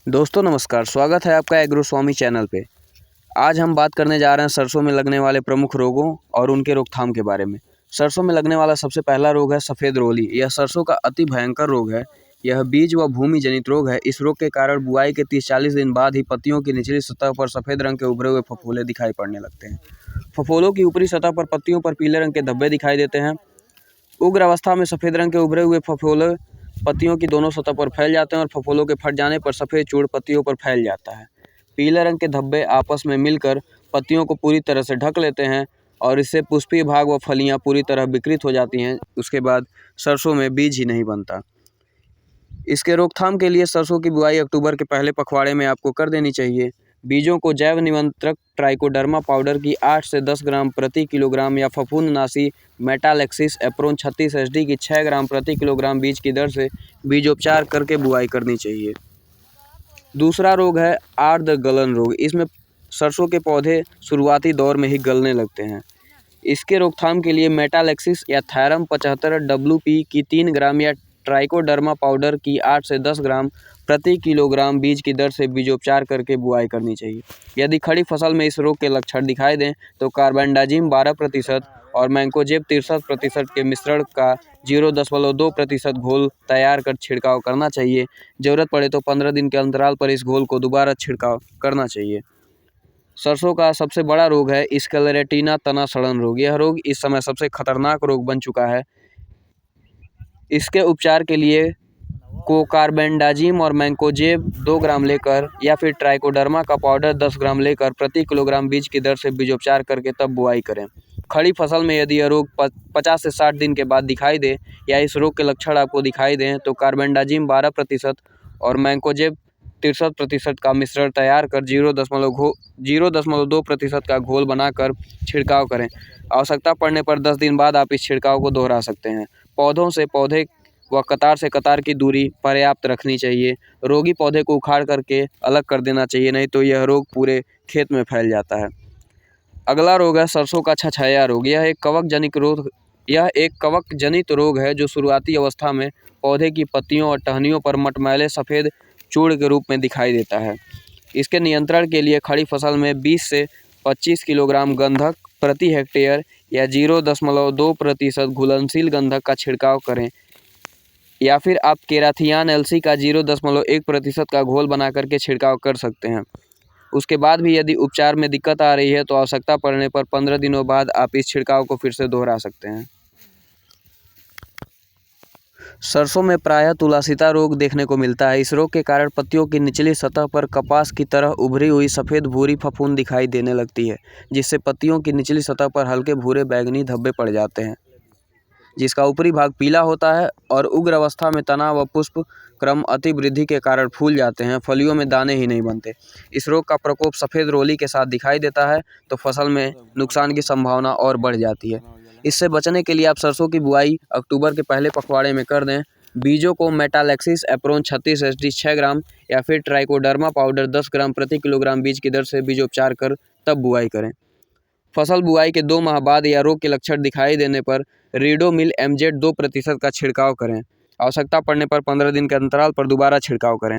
दोस्तों नमस्कार, स्वागत है आपका एग्रो स्वामी चैनल पे। आज हम बात करने जा रहे हैं सरसों में लगने वाले प्रमुख रोगों और उनके रोकथाम के बारे में। सरसों में लगने वाला सबसे पहला रोग है सफ़ेद रोली। यह सरसों का अति भयंकर रोग है। यह बीज व भूमि जनित रोग है। इस रोग के कारण बुआई के 30-40 दिन बाद ही पत्तियों की निचली सतह पर सफ़ेद रंग के उभरे हुए फफोले दिखाई पड़ने लगते हैं। फफोलों की ऊपरी सतह पर पत्तियों पर पीले रंग के धब्बे दिखाई देते हैं। उग्र अवस्था में सफ़ेद रंग के उभरे हुए फफोले पत्तियों की दोनों सतह पर फैल जाते हैं और फफोलों के फट जाने पर सफ़ेद चूड़ पत्तियों पर फैल जाता है। पीले रंग के धब्बे आपस में मिलकर पत्तियों को पूरी तरह से ढक लेते हैं और इससे पुष्पीय भाग व फलियां पूरी तरह विकृत हो जाती हैं। उसके बाद सरसों में बीज ही नहीं बनता। इसके रोकथाम के लिए सरसों की बुआई अक्टूबर के पहले पखवाड़े में आपको कर देनी चाहिए। बीजों को जैव नियंत्रक ट्राइकोडर्मा पाउडर की 8 से 10 ग्राम प्रति किलोग्राम या फफूंदनाशी मेटालेक्सिस एप्रोन 36 एचडी की 6 ग्राम प्रति किलोग्राम बीज की दर से बीजोपचार करके बुआई करनी चाहिए। दूसरा रोग है आर्द्र गलन रोग। इसमें सरसों के पौधे शुरुआती दौर में ही गलने लगते हैं। इसके रोकथाम के लिए मेटालेक्सिस या थायरम 75 WP की 3 ग्राम या ट्राइकोडर्मा पाउडर की 8 से 10 ग्राम प्रति किलोग्राम बीज की दर से बीजोपचार करके बुआई करनी चाहिए। यदि खड़ी फसल में इस रोग के लक्षण दिखाई दें तो कार्बेंडाजिम 12% और मैंकोजेब 63% के मिश्रण का 0.2% घोल तैयार कर छिड़काव करना चाहिए। ज़रूरत पड़े तो 15 दिन के अंतराल पर इस घोल को दोबारा छिड़काव करना चाहिए। सरसों का सबसे बड़ा रोग है स्क्लेरेटिना तना सड़न रोग। यह रोग इस समय सबसे खतरनाक रोग बन चुका है। इसके उपचार के लिए कोकार्बेंडाजिम और मैंकोजेब 2 ग्राम लेकर या फिर ट्राइकोडर्मा का पाउडर 10 ग्राम लेकर प्रति किलोग्राम बीज की दर से बीजोपचार करके तब बुआई करें। खड़ी फसल में यदि यह रोग 50 से 60 दिन के बाद दिखाई दे या इस रोग के लक्षण आपको दिखाई दें तो कार्बेंडाजिम 12% और मैंकोजेब 63% का मिश्रण तैयार कर 0.2% का घोल बनाकर छिड़काव करें। आवश्यकता पड़ने पर 10 दिन बाद आप इस छिड़काव को दोहरा सकते हैं। पौधों से पौधे व कतार से कतार की दूरी पर्याप्त रखनी चाहिए। रोगी पौधे को उखाड़ करके अलग कर देना चाहिए, नहीं तो यह रोग पूरे खेत में फैल जाता है। अगला रोग है सरसों का छछाया रोग। यह एक कवक जनित रोग है जो शुरुआती अवस्था में पौधे की पत्तियों और टहनियों पर मटमैले सफ़ेद चूड़ के रूप में दिखाई देता है। इसके नियंत्रण के लिए खड़ी फसल में 20 से 25 किलोग्राम गंधक प्रति हेक्टेयर या 0.2% घुलनशील गंधक का छिड़काव करें या फिर आप केराथियान एलसी का 0.1% का घोल बना करके छिड़काव कर सकते हैं। उसके बाद भी यदि उपचार में दिक्कत आ रही है तो आवश्यकता पड़ने पर 15 दिनों बाद आप इस छिड़काव को फिर से दोहरा सकते हैं। सरसों में प्रायः तुलासिता रोग देखने को मिलता है। इस रोग के कारण पत्तियों की निचली सतह पर कपास की तरह उभरी हुई सफ़ेद भूरी फफूंद दिखाई देने लगती है, जिससे पत्तियों की निचली सतह पर हल्के भूरे बैंगनी धब्बे पड़ जाते हैं, जिसका ऊपरी भाग पीला होता है और उग्र अवस्था में तना व पुष्प क्रम अति वृद्धि के कारण फूल जाते हैं। फलियों में दाने ही नहीं बनते। इस रोग का प्रकोप सफ़ेद रोली के साथ दिखाई देता है तो फसल में नुकसान की संभावना और बढ़ जाती है। इससे बचने के लिए आप सरसों की बुआई अक्टूबर के पहले पखवाड़े में कर दें। बीजों को मेटालेक्सिस एप्रोन 36 एचडी 6 ग्राम या फिर ट्राइकोडर्मा पाउडर 10 ग्राम प्रति किलोग्राम बीज की दर से बीजोपचार कर तब बुआई करें। फसल बुआई के 2 माह बाद या रोग के लक्षण दिखाई देने पर रीडोमिल MZ 2% का छिड़काव करें। आवश्यकता पड़ने पर 15 दिन के अंतराल पर दोबारा छिड़काव करें।